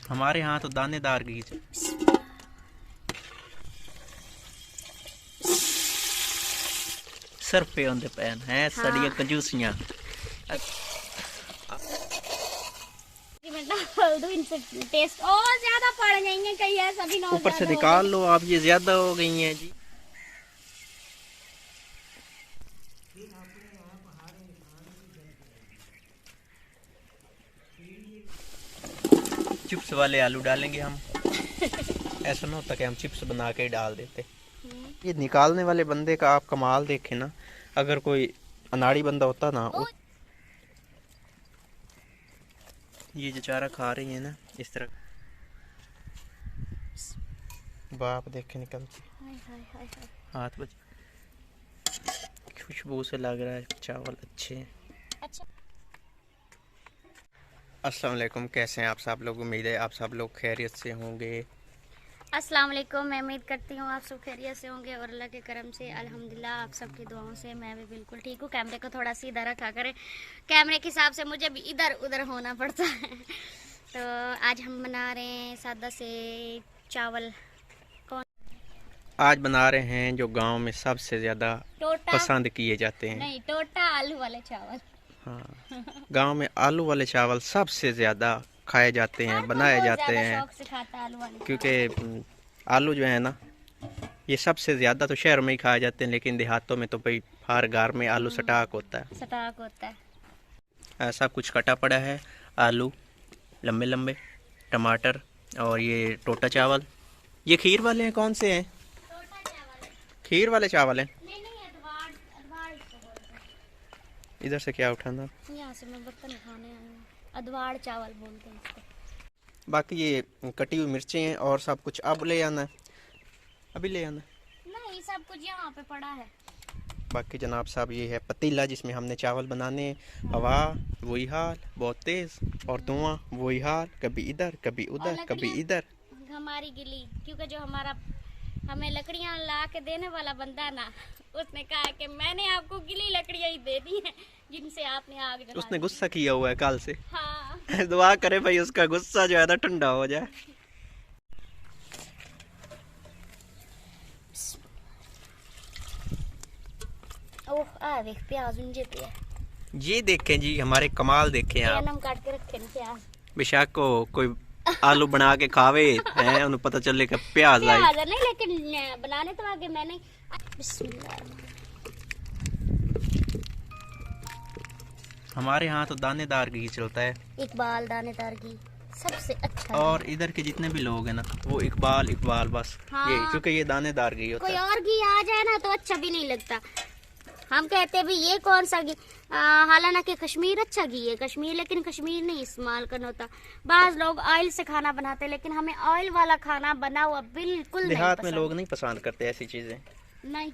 हमारे यहाँ तो दानेदार घी सर पे ऑन द पैन है सड़िया कंजूसियाँ। टेस्ट और ज्यादा पड़ जाएंगे कहीं ऐसा भी ना हो। ऊपर से निकाल लो आप, ये ज्यादा हो गई हैं जी। चिप्स वाले आलू डालेंगे हम। ऐसा ना होता कि हम चिप्स बना के डाल देते। ये निकालने वाले बंदे का आप कमाल देखें ना, अगर कोई अनाड़ी बंदा होता ना, ये जो चारा खा रही है ना इस तरह, बाप देखे निकलती हाथ बच, खुशबू से लग रहा है चावल अच्छे हैं। अच्छा। अस्सलाम वालेकुम, कैसे हैं आप सब लोग? उम्मीद है आप सब लोग खैरियत से होंगे। अस्सलाम वालेकुम, मैं उम्मीद करती हूँ आप सब खैरियत से होंगे और अल्लाह के करम से अल्हम्दुलिल्लाह आप सबकी दुआओं से मैं भी बिल्कुल ठीक हूँ। कैमरे को थोड़ा सा इधर रखा करें, कैमरे के हिसाब से मुझे भी इधर उधर होना पड़ता है। तो आज हम बना रहे हैं सादा से चावल। कौन? आज बना रहे हैं जो गांव में सबसे ज़्यादा पसंद किए जाते हैं। नहीं, टोटा आलू वाले चावल। हाँ, गांव में आलू वाले चावल सबसे ज़्यादा खाए जाते हैं, बनाए जाते हैं। शौक से खाता है आलू वाले, क्योंकि आलू जो है ना, ये सबसे ज़्यादा तो शहर में ही खाए जाते हैं, लेकिन देहातों में तो भाई हर घर में आलू स्टॉक होता है। स्टॉक होता है। ऐसा कुछ कटा पड़ा है, आलू लंबे लंबे, टमाटर और ये टोटा चावल। ये खीर वाले हैं, कौन से हैं? खीर वाले चावल हैं। इधर से क्या उठाना? यहाँ से मैं बर्तन खाने आई हूँ। अदवाड़ चावल बोलते हैं इसको। बाकी ये कटी हुई मिर्चें हैं और सब कुछ अब ले आना है, अभी ले आना है। नहीं, सब कुछ यहाँ पे पड़ा है। बाकी जनाब साहब ये है पतीला जिसमें हमने चावल बनाने। हवा वही हाल, बहुत तेज़, और धुआं वही हाल, कभी इधर कभी उधर कभी इधर। हमारी गिली, क्योंकि जो हमारा हमें लकड़ियाँ ला के देने वाला बंदा ना, उसने कहा कि मैंने आपको गिली लकड़ियाँ ही दे दी हैं जिनसे आपने आग जला दी। उसने गुस्सा किया हुआ है कल से। हाँ। दुआ करे भाई उसका गुस्सा जो है ना ठंडा हो जाए। ओह आ देख प्याज उंजे पे है। ये देखें जी, हमारे कमाल देखें आप। नम काट के रखे न प्याज। बेशक को कोई आलू बना के खावे हैं, उन्हें पता चले कि प्याज आई। प्याज नहीं, लेकिन बनाने तो आगे मैंने। बिस्मिल्लाह। हमारे यहाँ तो दानेदार घी चलता है। इकबाल दानेदार घी सबसे अच्छा। और इधर के जितने भी लोग हैं ना, वो इकबाल इकबाल बस। हाँ। ये क्योंकि ये दानेदार घी होता कोई है। और घी आ जाए ना तो अच्छा भी नहीं लगता। हम कहते हैं भी ये कौन सा घी, हालांकि कश्मीर अच्छा घी है कश्मीर, लेकिन कश्मीर नहीं इस्तेमाल करना होता। बाज लोग ऑयल से खाना बनाते हैं, लेकिन हमें ऑयल वाला खाना बना हुआ बिल्कुल नहीं देहात में पसंद। लोग नहीं पसंद करते ऐसी चीजें। नहीं,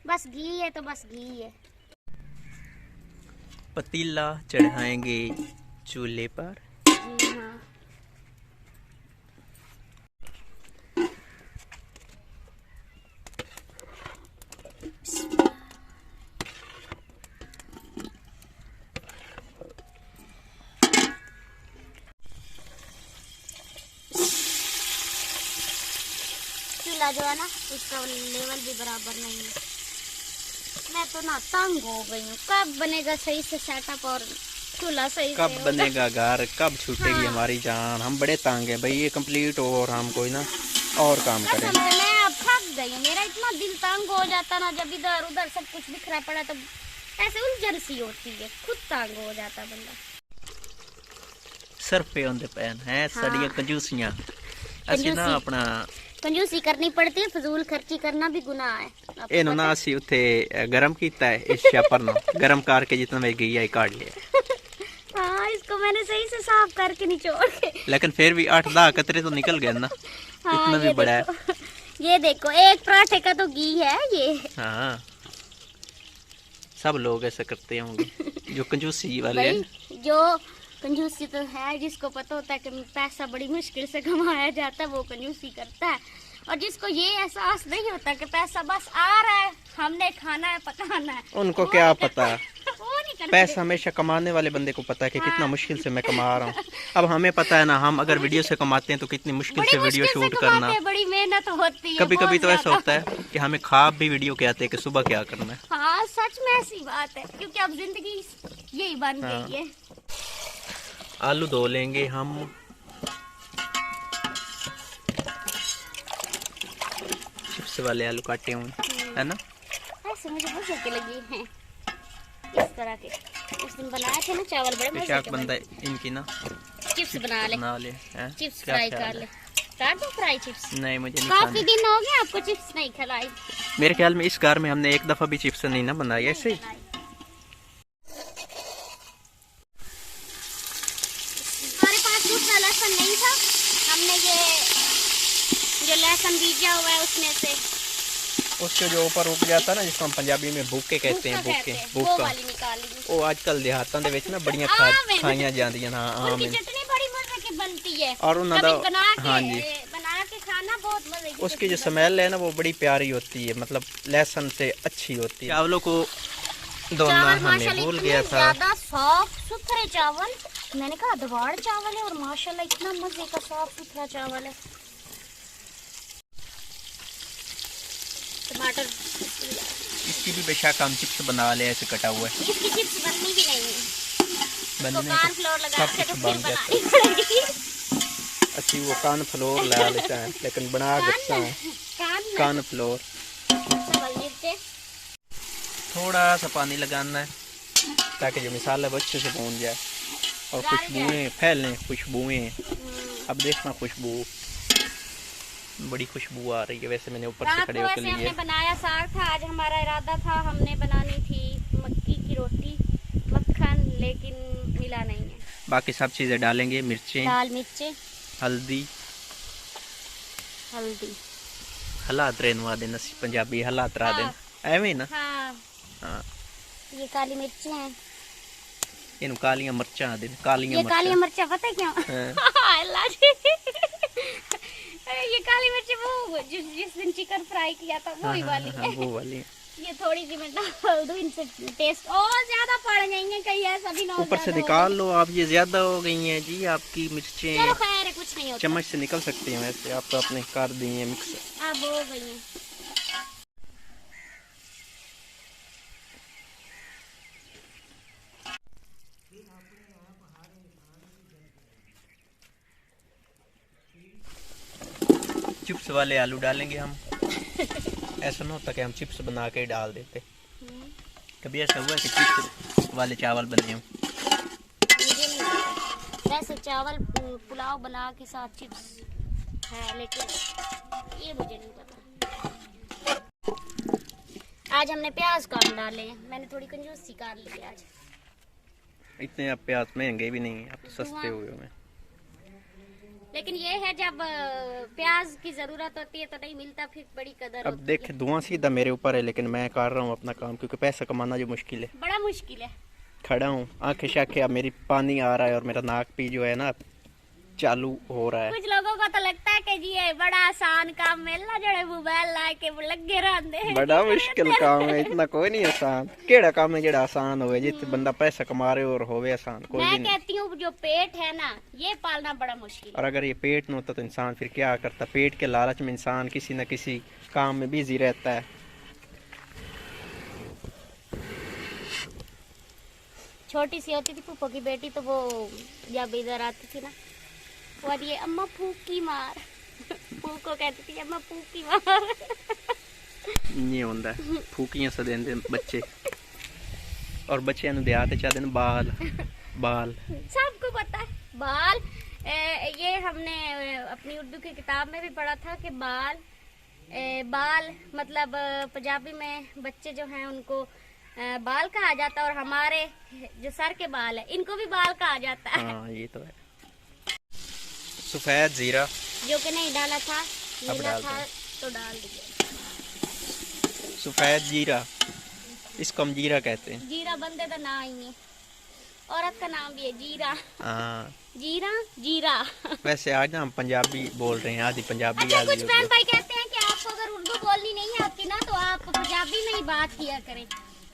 बस घी है तो बस घी है। पतीला चढ़ाएंगे चूल्हे पर। हाँ। चूल्हा जो है ना, उसका लेवल भी बराबर नहीं है। मैं तो ना तंग हो गई हूँ। कब बनेगा सही से सेटअप और चूल्हा सही से कब बनेगा घर, कब छूटेगी हाँ। हमारी जान? हम बड़े तंग हैं भाई, ये कंप्लीट हो और हम कोई ना और काम करें। मैं अब थक गई हूँ। मेरा इतना दिल तंग हो जाता ना, जब इधर उधर सब कुछ बिखरा पड़ा तो ऐसे उलझन सी होती है, खुद तंग हो जाता बंदा। सर पे ऑन द पैन है सड़िया कंजूसियां। ਅਸੀਂ ਨਾ ਆਪਣਾ कंजूसी करनी पड़ती है, फजूल खर्ची करना भी गुनाह है। ਇਹਨੂੰ ਨਾ ਅਸੀਂ ਉੱਥੇ ਗਰਮ ਕੀਤਾ ਹੈ ਇਸ ਸ਼ੈਪਰ ਨੂੰ ਗਰਮ ਕਰਕੇ जितना में गई है काट लिया। हाँ, इसको मैंने सही से साफ करके निचोड़ के, लेकिन फिर भी 8-10 कतरे तो निकल गए ना। हाँ, इतना भी बड़ा है। ये देखो एक पराठे का तो घी है ये। हाँ, सब लोग ऐसा करते होंगे जो कंजूसी वाले हैं। जो कंजूसी तो है, जिसको पता होता है कि पैसा बड़ी मुश्किल से कमाया जाता है वो कंजूसी करता है। और जिसको ये एहसास नहीं होता कि पैसा बस आ रहा है, हमने खाना है पकाना है, उनको क्या पता। वो नहीं करते। पैसा हमेशा कमाने वाले बंदे को पता है कि कितना मुश्किल से मैं कमा रहा हूँ। अब हमें पता है ना, हम अगर वीडियो से कमाते हैं तो कितनी मुश्किल से वीडियो शूट करना, बड़ी मेहनत होती है। कभी कभी तो ऐसा होता है कि हमें ख्वाब भी वीडियो के आते हैं कि सुबह क्या करना है। हाँ सच में ऐसी बात है, क्योंकि अब जिंदगी यही बन गई है। आलू धो लेंगे हम। चिप्स वाले आलू काटे हुए है ना। ऐसे मुझे बहुत अच्छे लगे हैं इस तरह के। उस दिन बनाए थे ना चावल, बड़े मजे के बंदा इनकी ना चिप्स बना ले चिप्स फ्राई कर ले। कर दो फ्राई चिप्स। नहीं मुझे नहीं काफी दिन हो गए आपको चिप्स नहीं खिलाई। मेरे ख्याल में इस घर में हमने एक दफा भी चिप्स नहीं ना बनाई ऐसे ही। हमारे पास दूसरा लहसुन नहीं था, हमने ये जो लहसुन बीजा हुआ है उसमें से, उसके जो ऊपर उग जाता है ना, जिसको हम पंजाबी में भूखे कहते हैं, वो वाली निकाल ली। वो आजकल देहातां दे विच ना बड़ियां खाइयां जांदियां ना। उनकी चटनी बड़ी मजे की बनती है और उन्हां दा हाँ जी बना के खाना बहुत मजे की। उसकी जो स्मेल है ना वो बड़ी प्यारी होती है, मतलब लहसुन से अच्छी होती है। चावलों को धोना हमें भूल गया था। ज्यादा साफ सुथरे चावल, मैंने कहा दवाड़ चावल है और माशाल्लाह इतना मजे का साफ सुथरा चावल है। टमाटर इसकी भी बेशक हम चिप्स बना ले, ऐसे कटा हुआ है। इसकी चिप्स बननी भी नहीं है, बनने तो फ्लोर लगा के तो फिर बनानी पड़ेगी। अच्छी वो कान फ्लोर लगा लेता है, लेकिन बना गच्चा है कान फ्लोर। थोड़ा सा पानी लगाना है ताकि जो मसाला वो अच्छे से भून जाए और खुशबुएं फैलें। खुशबुएं अब देखना, खुशबू बड़ी खुशबू आ रही है। वैसे मैंने ऊपर से खड़े होकर लिए। हमने बनाया साग था, आज हमारा इरादा था हमने बनानी थी मक्की की रोटी मक्खन, लेकिन मिला नहीं है। बाकी सब चीजें डालेंगे, मिर्चें, लाल मिर्चें, हल्दी हालात रहनवा देना, पंजाबी हालात रहा देना एवं ही ना। हाँ ये काली मिर्चें हैं, इन कालियां मिर्चा आदि कालियां मिर्चा पता है क्यों? अल्लाह जी ये काली मिर्च वो जिस दिन चिकन फ्राई किया था वही वाली है। वो वाली ये थोड़ी सी मैं डाल दूं, इनसे टेस्ट और ज्यादा पड़ गई है, कहीं ऐसा भी ना हो ऊपर से निकाल लो आप। ये ज्यादा हो गई हैं जी आपकी मिर्चें। चलो खैर है, कुछ नहीं होता, चम्मच से निकल सकती हैं। वैसे आप तो अपने कर दी हैं मिक्स, अब हो गई हैं। चिप्स वाले आलू डालेंगे हम। ऐसा ना होता कि हम चिप्स बना के डाल देते। कभी ऐसा हुआ कि चिप्स वाले चावल बने हों? वैसे चावल पुलाव बना के साथ चिप्स है, लेकिन ये मुझे नहीं पता। आज हमने प्याज काट डाले हैं, मैंने थोड़ी कंजूसी कर ली आज। इतने अब प्याज महंगे भी नहीं, अब तो सस्ते हुए हैं। लेकिन ये है जब प्याज की जरूरत होती है तो नहीं मिलता, फिर बड़ी कदर अब देख धुआं सीधा मेरे ऊपर है, लेकिन मैं कर रहा हूँ अपना काम, क्योंकि पैसा कमाना जो मुश्किल है, बड़ा मुश्किल है। खड़ा हूँ आंखें शाखे, अब मेरी पानी आ रहा है और मेरा नाक भी जो है ना चालू हो रहा है। कुछ लोगों को तो लगता है कि जी ये बड़ा आसान काम मिलना जड़े मोबाइल ला के लगे रहते हैं। बड़ा मुश्किल काम है, इतना कोई नहीं आसान। केड़ा काम है जेड़ा आसान होवे, जित बंदा पैसा कमा रहे और होवे आसान कोई भी नहीं। मैं कहती हूँ जो पेट है ना, ये पालना बड़ा मुश्किल है। और अगर ये पेट न होता तो इंसान फिर क्या करता? पेट के लालच में इंसान किसी न किसी काम में बिजी रहता है। छोटी सी होती थी फूफो की बेटी, तो वो जब इधर आती थी ना, और ये अम्मा फूकी मार फूको कहती थी, अम्मा फूकी मार। ये होता है फूकियां सा देंदे बच्चे, और बच्चे नु देहाते चाहते हैं बाल बाल। सबको पता है बाल। ये हमने अपनी उर्दू की किताब में भी पढ़ा था कि बाल मतलब पंजाबी में बच्चे जो हैं उनको बाल कहा जाता है, और हमारे जो सर के बाल है इनको भी बाल कहा जाता है। हाँ ये तो है। सफेद जीरा जो कि नहीं डाला था, नीला था तो डाल दिया। सफेद जीरा, इसको हम जीरा कहते हैं। जीरा बंदे का नाम ही नहीं, औरत का नाम भी है जीरा। हाँ जीरा जीरा। वैसे आज ना हम पंजाबी बोल रहे हैं, आधी पंजाबी अच्छा, कुछ बहन भाई कहते हैं कि आपको अगर उर्दू बोलनी नहीं आती ना तो आप पंजाबी में ही बात किया करें।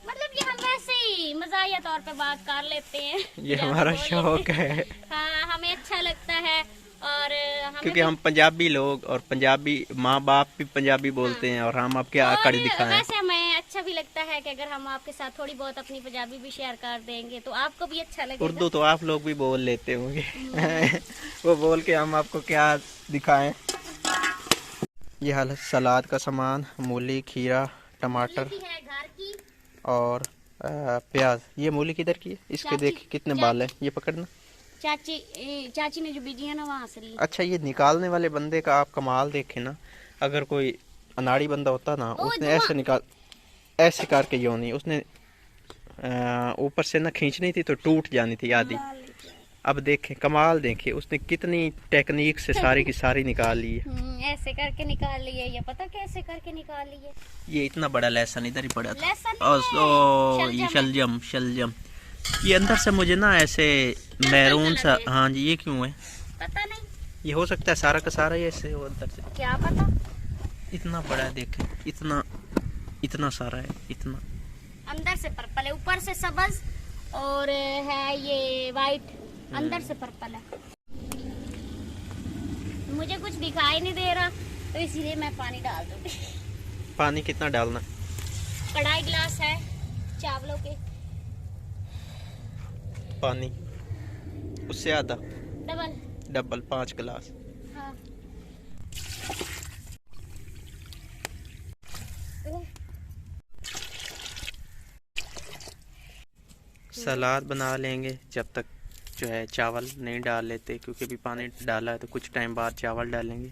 मतलब ये हम वैसे ही मजाहिया तौर पे बात कर लेते हैं। ये जब हमारा बोले- शौक है, हाँ, हमें अच्छा लगता है और हमें क्योंकि हम पंजाबी लोग और पंजाबी माँ बाप भी पंजाबी बोलते हैं और हम अब क्या और कर दिखाएं। वैसे हमें अच्छा भी लगता है कि अगर हम आपके साथ थोड़ी बहुत अपनी पंजाबी भी शेयर कर देंगे तो आपको भी अच्छा लगेगा। उर्दू तो आप लोग भी बोल लेते होंगे। वो बोल के हम आपको क्या दिखाएं। ये हाल सलाद का सामान, मूली, खीरा, टमाटर मूली की है घर की। और प्याज। ये मूली किधर की है? इसके चाची- देख कितने बाल हैं, ये पकड़ना। चाची ने जो बीजी है ना वहाँ से ली। अच्छा, ये निकालने वाले बंदे का आप कमाल देखे ना। अगर कोई अनाड़ी बंदा होता ना, ओ, उसने धुआं। ऐसे निकाल, ऐसे करके यो नहीं, उसने ऊपर से ना खींचनी थी तो टूट जानी थी आधी। अब देखें कमाल, देखें उसने कितनी टेक्निक से सारी की सारी निकाल ली है। ऐसे करके निकाल लिए, ये पता कैसे करके निकाल लिए। ये इतना बड़ा लहसुन इधर ही पड़ा था। लहसुन और नहीं है, ये शलजम शलजम। ये अंदर से मुझे ना ऐसे मैरून सा, कलर में। हाँ जी, ये क्यों है? पता नहीं, ये हो सकता है सारा का सारा ही ऐसे हो अंदर से। क्या पता। इतना बड़ा है, देखें इतना इतना सारा है, इतना। अंदर से पर्पल है, ऊपर से सब्ज और है ये वाइट, अंदर से पर्पल है। मुझे कुछ दिखाई नहीं दे रहा तो इसीलिए मैं पानी डाल दूंगी। पानी कितना डालना? कढ़ाई गिलास है चावलों के। पानी उससे आधा, डबल। डबल 5 गिलास। हाँ। सलाद बना लेंगे जब तक जो है चावल नहीं डाल लेते, क्योंकि अभी पानी डाला है तो कुछ टाइम बाद चावल डालेंगे।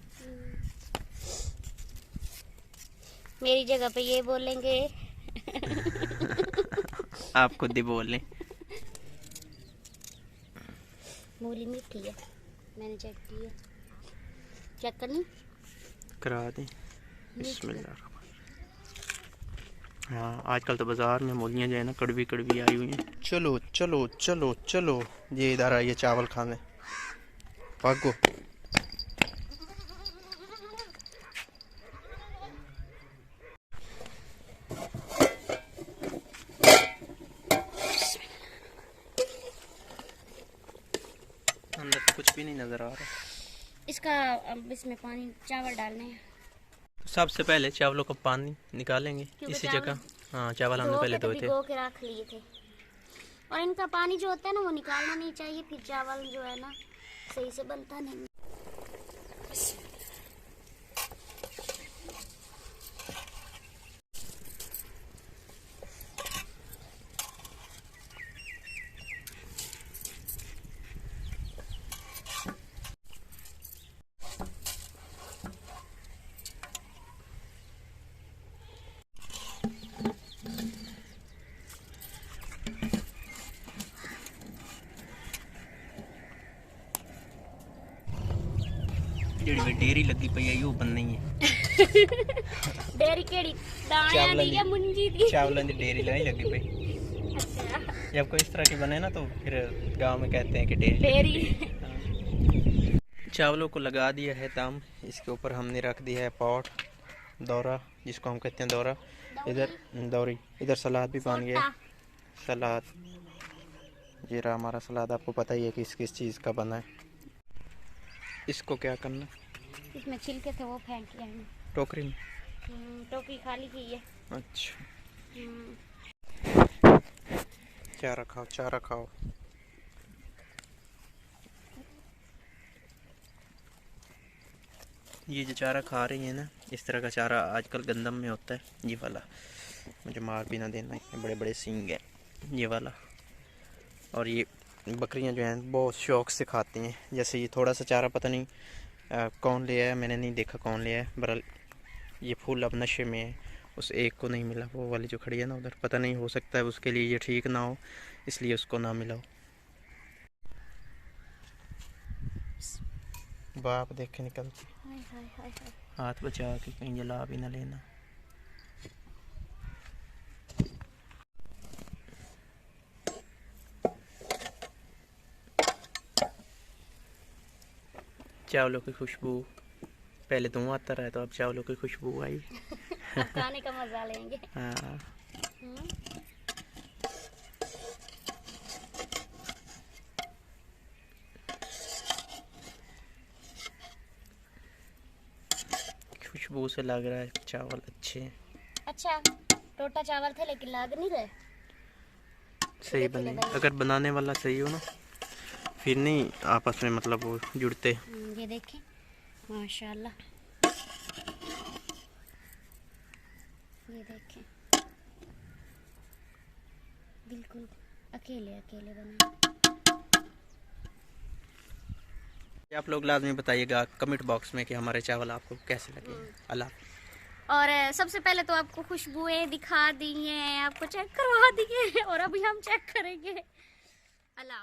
मेरी जगह पे ये बोलेंगे। आप खुद ही बोल लें। मूली मीठी है, मैंने चेक की है। चेक करनी करा दें। बिस्मिल्लाह। हाँ, आजकल तो बाजार में मूलियाँ जो है ना कड़वी कड़वी आई हुई हैं। चलो चलो चलो चलो, ये इधर आइए चावल खाने, भागो। अंदर तो कुछ भी नहीं नजर आ रहा। इसका अब इसमें पानी चावल डालने हैं। सबसे पहले चावलों का पानी निकालेंगे क्योंकि इसी चावल जगह। हाँ, चावल हमने पहले धोए थे। भिगो के रख लिए थे और इनका पानी जो होता है ना वो निकालना नहीं चाहिए, फिर चावल जो है ना सही से बनता नहीं। ਜਿਹੜੀ ਡੇਰੀ ਲੱਗੀ ਪਈ ਹੈ ਉਹ ਬੰਨੀ ਹੈ। डेरी केड़ी दाना दी या मुंजी दी। चावलों की डेयरी नहीं लगी पई। अच्छा, जब कोई इस तरह की बने ना तो फिर गांव में कहते हैं कि डेयरी। डेरी। चावलों को लगा दिया है दम। इसके ऊपर हमने रख दिया है पॉट, दौरा जिसको हम कहते हैं दौरा। इधर दौरी, इधर सलाद भी बन गया। सलाद, ये रहा हमारा सलाद। आपको पता ही है कि किस चीज़ का बना है। इसको क्या करना? इसमें छिलके थे वो फेंक दिया हमने। टोकरी में? टोकरी खाली की है। अच्छा, हम्म, चारा खाओ, चारा खाओ। ये जो चारा खा रही है ना, इस तरह का चारा आजकल गंदम में होता है। ये वाला, मुझे मार भी ना देना, इतने बड़े बड़े सींग हैं ये वाला। और ये बकरियां जो हैं बहुत शौक से खाती हैं। जैसे ये थोड़ा सा चारा, पता नहीं कौन ले आया, मैंने नहीं देखा कौन ले आया। बहरहाल ये फूल अब नशे में है, उस एक को नहीं मिला। वो वाली जो खड़ी है ना उधर, पता नहीं, हो सकता है उसके लिए ये ठीक ना हो, इसलिए उसको ना मिला हो। बाप देख के निकलती, हाय हाय हाय हाय। हाथ बचा के कहीं जला भी ना लेना। चावलों की खुशबू, पहले धुआं आता रहा तो अब चावलों की खुशबू आई। अब खाने का मजा लेंगे। हाँ, हम्म, खुशबू से लग रहा है चावल अच्छे हैं। अच्छा टोटा चावल थे लेकिन लग नहीं रहे। सही बने, अगर बनाने वाला सही हो ना फिर नहीं आपस में मतलब वो जुड़ते। ये देखें माशाल्लाह, ये देखें बिल्कुल अकेले अकेले बने। आप लोग लाजमी बताइएगा कमेंट बॉक्स में कि हमारे चावल आपको कैसे लगे। अल्लाह। और सबसे पहले तो आपको खुशबुएं दिखा दी हैं, आपको चेक करवा दी हैं और अभी हम चेक करेंगे। अल्लाह।